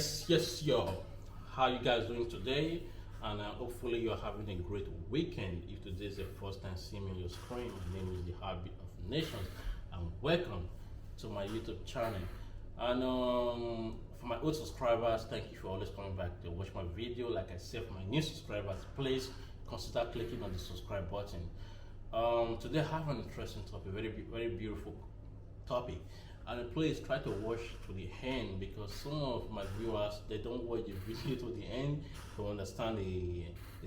Yes, yo. How you guys doing today? And hopefully you're having a great weekend. If today is the first time seeing me on your screen, my name is the Heartbeat of Nations, and welcome to my YouTube channel. And for my old subscribers, thank you for always coming back to watch my video. Like I said, for my new subscribers, please consider clicking on the subscribe button. Today I have an interesting topic, very beautiful topic, and please try to watch to the end because some of my viewers they don't watch the video to the end to understand the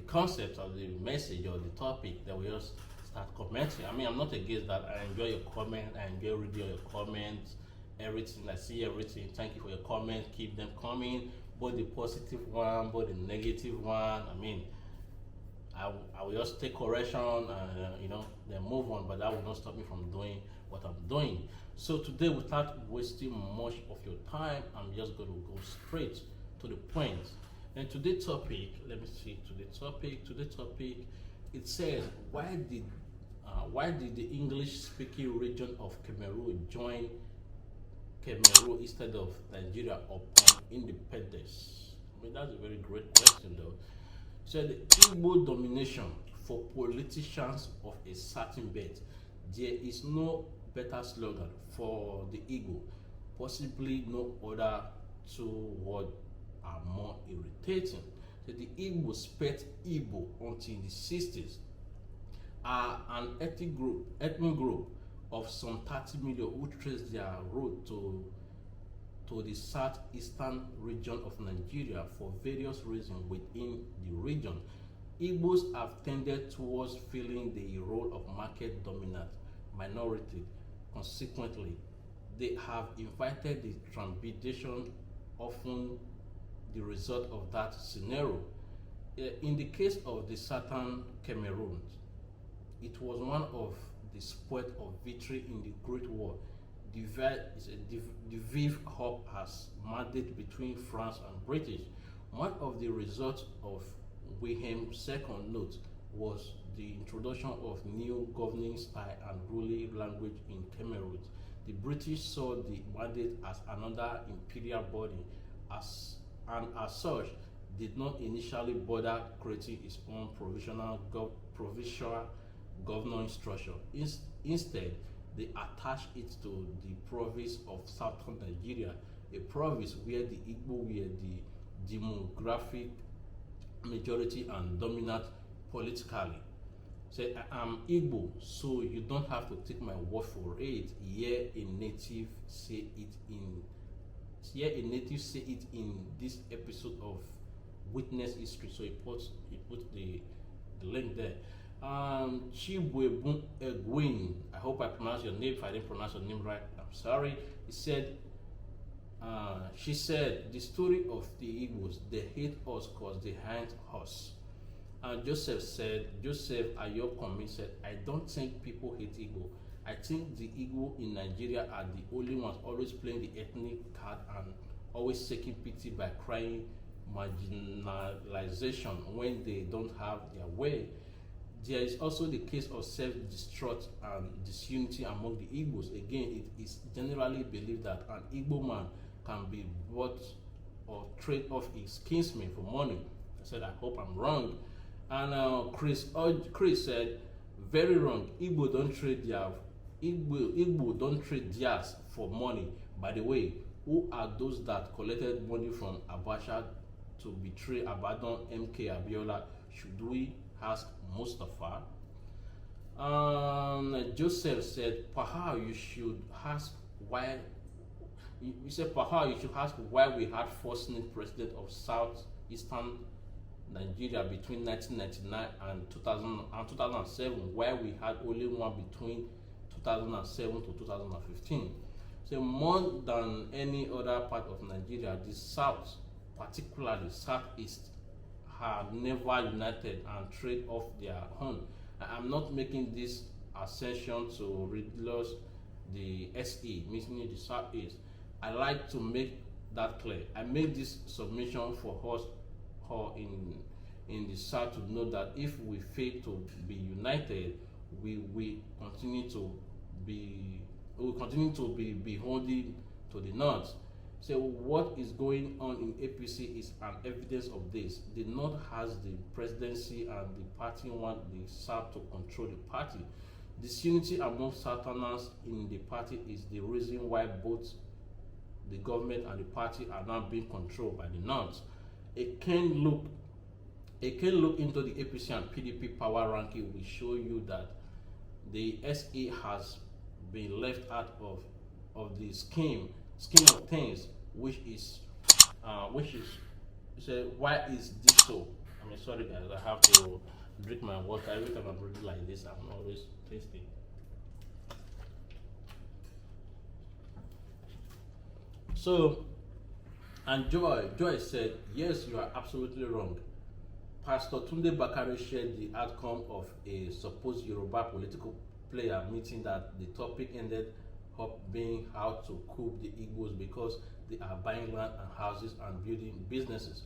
concept of the message or the topic. They will just start commenting. I mean, I'm not against that. I enjoy your comment. I enjoy reading your comments. Everything I see, everything. Thank you for your comments. Keep them coming. Both the positive one, both the negative one. I mean, I will just take correction and then move on, but that will not stop me from doing what I'm doing. So today, without wasting much of your time, I'm just going to go straight to the point. And today's topic, let me see. Today's topic, it says why did the English-speaking region of Cameroon join Cameroon instead of Nigeria upon independence? I mean, that's a very great question, though. So the Igbo domination for politicians of a certain belt. There is no better slogan for the Igbo, possibly no other two words are more irritating. So the Igbo spelt Igbo until the 60s are an ethnic group of some 30 million who trace their road to the southeastern region of Nigeria for various reasons within the region. Igbos have tended towards filling the role of market dominant minority. Consequently, they have invited the trepidation, often the result of that scenario. In the case of the southern Cameroon, it was one of the sport of victory in the Great War. The Vive Hope has mandate between France and British. One of the results of Wilhelm's second note was the introduction of new governing style and ruling language in Cameroon. The British saw the mandate as another imperial body, and as such did not initially bother creating its own provincial governing structure. Instead, they attached it to the province of southern Nigeria, a province where the Igbo were the demographic majority and dominant politically. Say, I am Igbo, so you don't have to take my word for it. Here a native say it in this episode of Witness History. So he put the link there. Chibwebun Egwin, I hope I pronounced your name. If I didn't pronounce your name right, I'm sorry. She said, the story of the Igbos, they hate us because they hate us. And Joseph Ayokomi said, I don't think people hate Igbo. I think the Igbo in Nigeria are the only ones always playing the ethnic card and always taking pity by crying marginalization when they don't have their way. There is also the case of self-destruct and disunity among the Igbos. Again, it is generally believed that an Igbo man can be bought or trade off his kinsmen for money. I said, I hope I'm wrong. And Chris said, very wrong. Igbo don't trade theirs for money. By the way, who are those that collected money from Abacha to betray Abadan MK Abiola? Should we ask Mustafa? Joseph said, perhaps you should ask why. You said perhaps you should ask why we had four Senate president of southeastern Nigeria between 1999 and 2007, why we had only one between 2007 to 2015. So more than any other part of Nigeria, the South, particularly Southeast, have never united and trade off their own. I'm not making this assertion to reduce the SE, meaning the Southeast. I like to make that clear. I make this submission for us or in the South to know that if we fail to be united, we will continue to be beholden to the North. So what is going on in APC is an evidence of this. The North has the presidency and the party want the South to control the party. Disunity among Southerners in the party is the reason why both the government and the party are now being controlled by the North. A keen look into the APC and PDP power ranking will show you that the SE has been left out of the scheme of things, which is so why is this so? I mean, sorry guys, I have to drink my water every time I'm reading like this. I'm always tasting. So, and Joy said, yes, you are absolutely wrong. Pastor Tunde Bakare shared the outcome of a supposed Yoruba political player meeting that the topic ended up being how to coup the Igbos because they are buying land and houses and building businesses.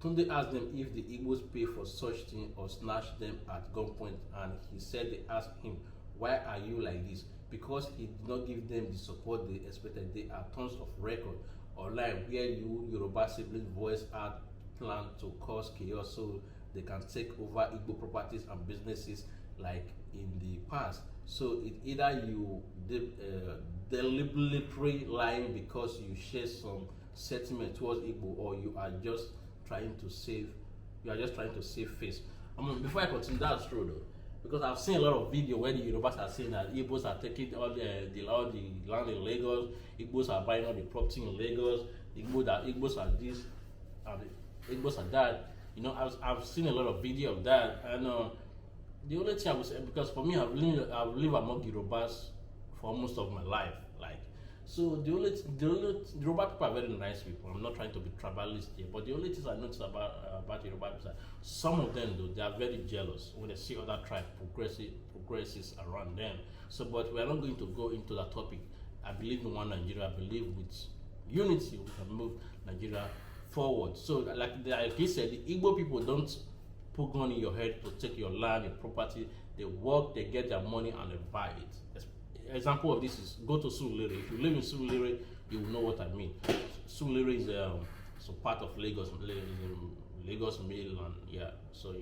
Tunde asked them if the Igbos pay for such thing or snatch them at gunpoint, and he said they asked him, why are you like this? Because he did not give them the support they expected. There are tons of record online where you Yoruba siblings voice out plan to cause chaos so they can take over Igbo properties and businesses like in the past. So it either you deliberately lying because you share some sentiment towards Igbo, or you are just trying to save face. I mean, before I continue, that's true though, because I've seen a lot of video where the Yorubas are saying that Igbos are taking all the land in Lagos, Igbos are buying all the property in Lagos, Igbos are this and Igbos are that. You know, I've seen a lot of video of that, and the only thing I would say, because for me, I've lived among Yorubas for most of my life, like, so the Yoruba people are very nice people. I'm not trying to be tribalist here, but the only thing I notice about Yoruba is that some of them, though, they are very jealous when they see other tribes progresses around them. So, but we are not going to go into that topic. I believe in one Nigeria. I believe with unity we can move Nigeria forward. So, like he said, the Igbo people don't put gun in your head to take your land and property. They work, they get their money, and they buy it. Example of this is go to Surulere. If you live in Surulere, you will know what I mean. Surulere is so part of Lagos mainland. Yeah, so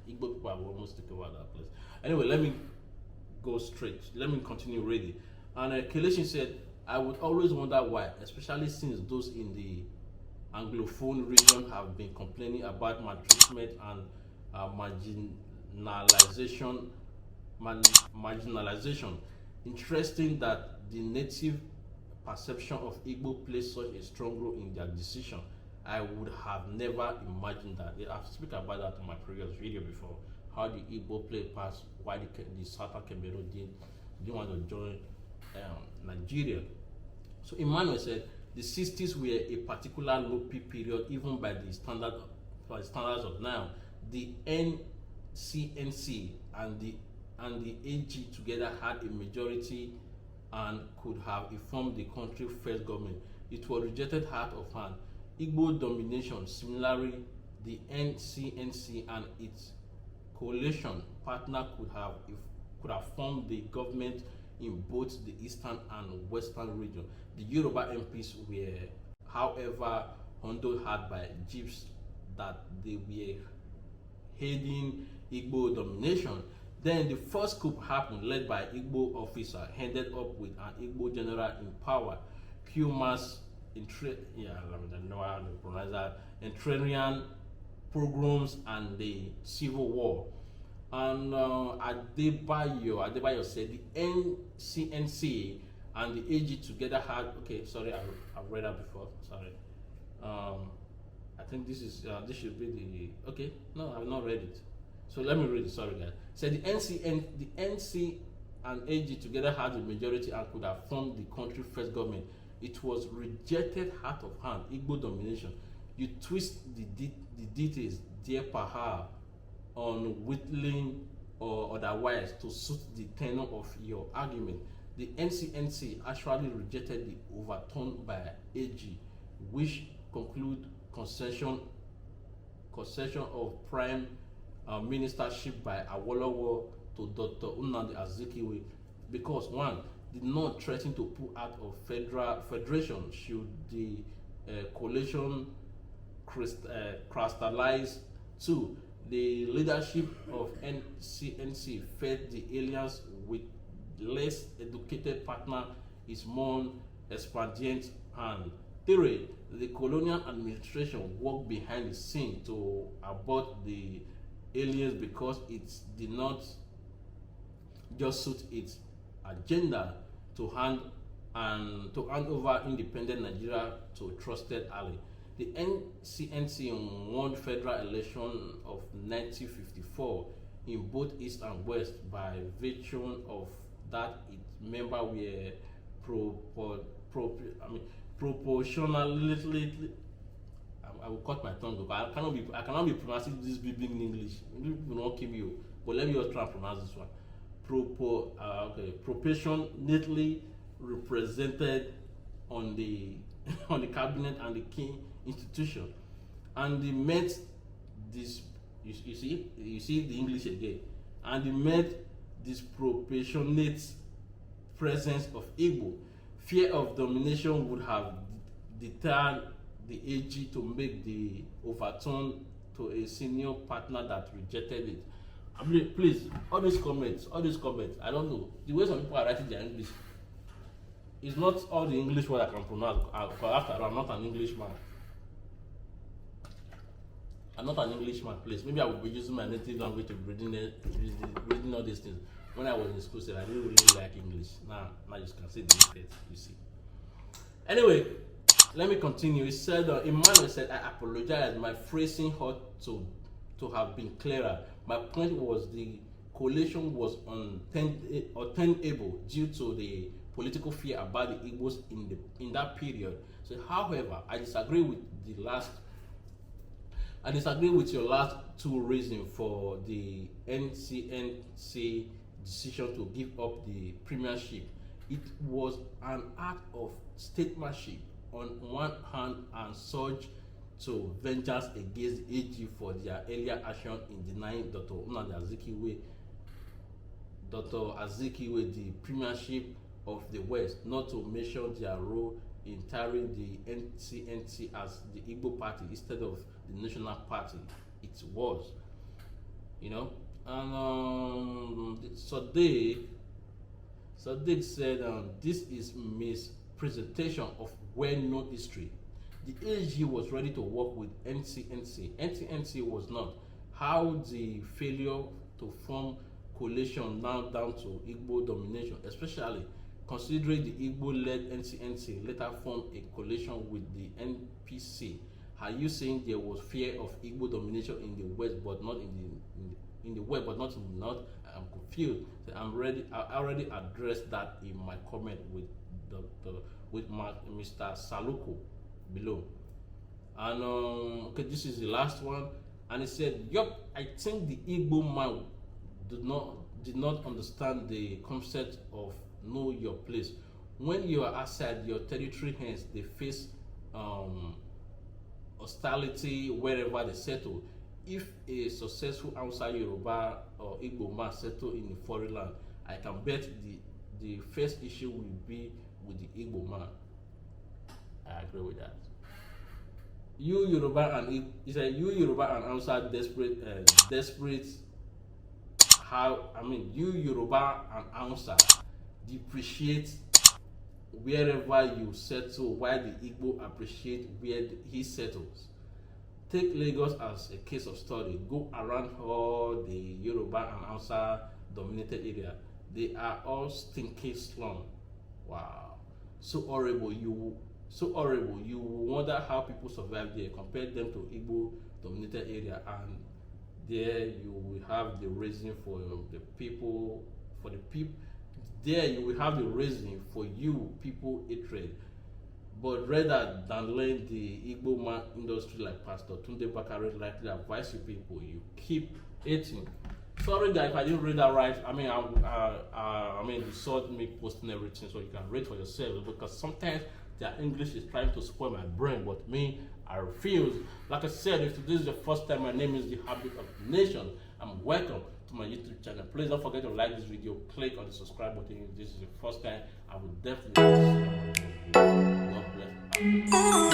Igbo people have almost taken over that place. Anyway, let me go straight. Let me continue reading. And Kelechi said, I would always wonder why, especially since those in the Anglophone region have been complaining about maltreatment and marginalization. Interesting that the native perception of Igbo plays such a strong role in their decision. I would have never imagined that. I've spoken about that in my previous video before, how the Igbo play past, why the Southern Cameroon didn't want to join Nigeria. So Emmanuel said, the 60s were a particular low peak period, even by the standards of now. The NCNC and the AG together had a majority and could have informed the country's first government. It was rejected out of hand. Igbo domination. Similarly, the NCNC and its coalition partner could have formed the government in both the eastern and western region. The Yoruba MPs were, however, handled hard by Jeeps that they were heading Igbo domination. Then the first coup happened, led by Igbo officer, ended up with an Igbo general in power, Qmas Entrerian pogroms and the civil war. And Adebayo said the NCNC and the AG together had, okay, sorry, I've read that before, sorry. I think this should be the, okay, no, I've not read it. So let me read it, sorry guys. Said the NC and AG together had the majority and could have formed the country's first government. It was rejected out of hand, Igbo domination. You twist the details, dear Paha, on whittling or otherwise to suit the tenor of your argument. The NCNC actually rejected the overturn by AG, which conclude concession of prime ministership by Awolowo to Dr. Nnamdi Azikiwe, because one did not threaten to pull out of federation should the coalition crystallized. Two, the leadership of NCNC fed the aliens with less educated partner is more expedient. And three, the colonial administration worked behind the scene to abort the aliens because it did not just suit its agenda to hand over independent Nigeria to a trusted ally. The NCNC won federal election of 1954 in both East and West by virtue of that its members were proportionally. I will cut my tongue because I cannot be pronouncing this big in English. People will not kill me, but let me just try and pronounce this one. Proportionately represented on the on the cabinet and the key institution, and they met this. You see the English again, and they met this proportionate presence of Igbo. Fear of domination would have deterred the AG to make the overturn to a senior partner that rejected it. I mean, please, all these comments, I don't know. The way some people are writing their English, it's not all the English word I can pronounce. Because after all, I'm not an Englishman. Please. Maybe I will be using my native language to reading all these things. When I was in school, I didn't really like English. Now you can see the effect, you see. Anyway, let me continue. He said, Emmanuel said, I apologize. My phrasing ought to have been clearer. My point was the coalition was untenable due to the political fear about the Igbos in that period. So, however, I disagree with your last two reasons for the NCNC decision to give up the premiership. It was an act of statesmanship on one hand and surge to vengeance against AG for their earlier action in denying Dr. Azikiwe the premiership of the West, not to mention their role in tarring the NCNC as the Igbo party instead of the National Party it was. And Sadiq said this is mispresentation of well-known history. The AG was ready to work with NCNC. NCNC was not. How the failure to form coalition now down to Igbo domination, especially considering the Igbo-led NCNC later formed a coalition with the NPC. Are you saying there was fear of Igbo domination in the West, but not in the West, but not in the North? I'm confused. I already addressed that in my comment with Mr. Saluko below. And okay, this is the last one. And he said, "Yup, I think the Igbo man did not understand the concept of know your place. When you are outside your territory, hence they face hostility wherever they settle. If a successful outside Yoruba or Igbo man settle in a foreign land, I can bet the first issue will be with the Igbo man." I agree with that. You Yoruba and outside desperate. You Yoruba and outside depreciate wherever you settle, while the Igbo appreciate where he settles. Take Lagos as a case of study. Go around all the Yoruba and outside dominated area. They are all stinking slum. Wow, so horrible. You wonder how people survive there. Compare them to Igbo dominated area, and there you will have the reason for the people. There you will have the reason for you people hatred. But rather than learn the Igbo man industry like Pastor Tunde Bakare likely advise you people, you keep hating. Sorry that if I didn't read that right. You saw me posting everything, so you can read for yourself, because sometimes their English is trying to spoil my brain, but me, I refuse. Like I said, if this is the first time, my name is The Habit of Nation. I'm welcome to my YouTube channel. Please don't forget to like this video, click on the subscribe button if this is the first time. I will definitely see you. God bless.